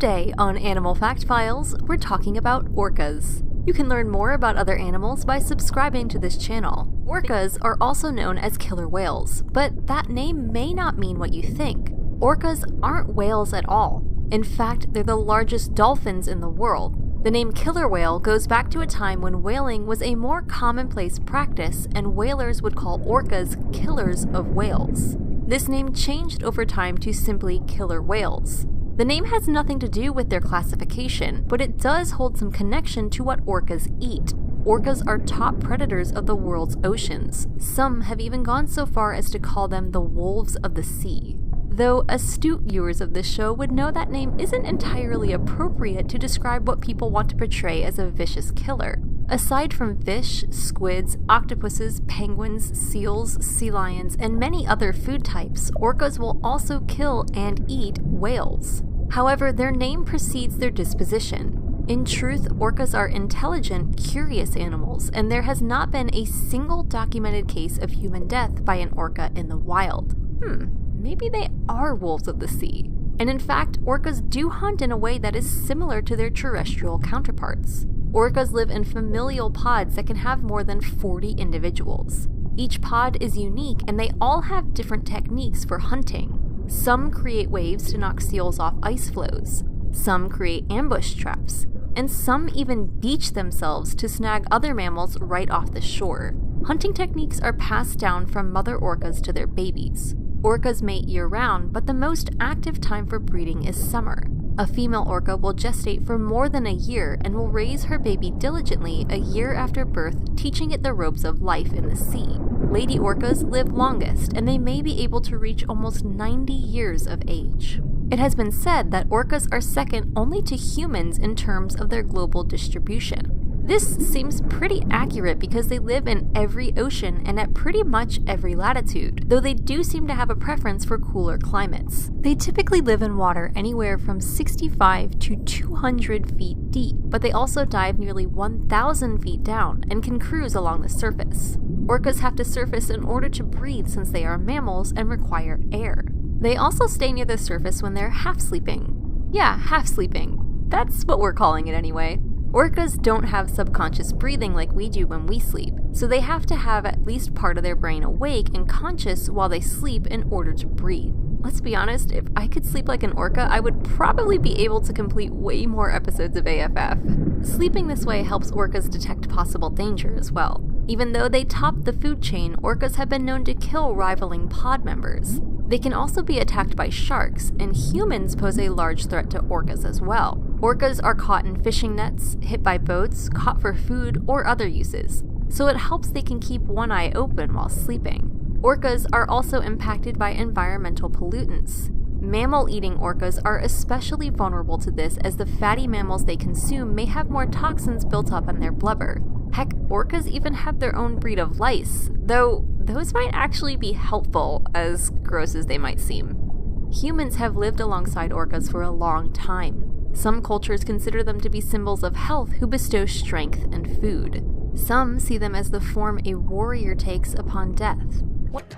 Today on Animal Fact Files, we're talking about orcas. You can learn more about other animals by subscribing to this channel. Orcas are also known as killer whales, but that name may not mean what you think. Orcas aren't whales at all. In fact, they're the largest dolphins in the world. The name killer whale goes back to a time when whaling was a more commonplace practice and whalers would call orcas killers of whales. This name changed over time to simply killer whales. The name has nothing to do with their classification, but it does hold some connection to what orcas eat. Orcas are top predators of the world's oceans. Some have even gone so far as to call them the wolves of the sea. Though astute viewers of this show would know that name isn't entirely appropriate to describe what people want to portray as a vicious killer. Aside from fish, squids, octopuses, penguins, seals, sea lions, and many other food types, orcas will also kill and eat whales. However, their name precedes their disposition. In truth, orcas are intelligent, curious animals, and there has not been a single documented case of human death by an orca in the wild. Maybe they are wolves of the sea. And in fact, orcas do hunt in a way that is similar to their terrestrial counterparts. Orcas live in familial pods that can have more than 40 individuals. Each pod is unique and they all have different techniques for hunting. Some create waves to knock seals off ice floes. Some create ambush traps. And some even beach themselves to snag other mammals right off the shore. Hunting techniques are passed down from mother orcas to their babies. Orcas mate year-round, but the most active time for breeding is summer. A female orca will gestate for more than a year and will raise her baby diligently a year after birth, teaching it the ropes of life in the sea. Lady orcas live longest, and they may be able to reach almost 90 years of age. It has been said that orcas are second only to humans in terms of their global distribution. This seems pretty accurate because they live in every ocean and at pretty much every latitude, though they do seem to have a preference for cooler climates. They typically live in water anywhere from 65 to 200 feet deep, but they also dive nearly 1,000 feet down and can cruise along the surface. Orcas have to surface in order to breathe since they are mammals and require air. They also stay near the surface when they're half sleeping. Yeah, half sleeping. That's what we're calling it anyway. Orcas don't have subconscious breathing like we do when we sleep, so they have to have at least part of their brain awake and conscious while they sleep in order to breathe. Let's be honest, if I could sleep like an orca, I would probably be able to complete way more episodes of AFF. Sleeping this way helps orcas detect possible danger as well. Even though they top the food chain, orcas have been known to kill rivaling pod members. They can also be attacked by sharks, and humans pose a large threat to orcas as well. Orcas are caught in fishing nets, hit by boats, caught for food, or other uses, so it helps they can keep one eye open while sleeping. Orcas are also impacted by environmental pollutants. Mammal-eating orcas are especially vulnerable to this as the fatty mammals they consume may have more toxins built up in their blubber. Heck, orcas even have their own breed of lice, though those might actually be helpful, as gross as they might seem. Humans have lived alongside orcas for a long time. Some cultures consider them to be symbols of health who bestow strength and food. Some see them as the form a warrior takes upon death. What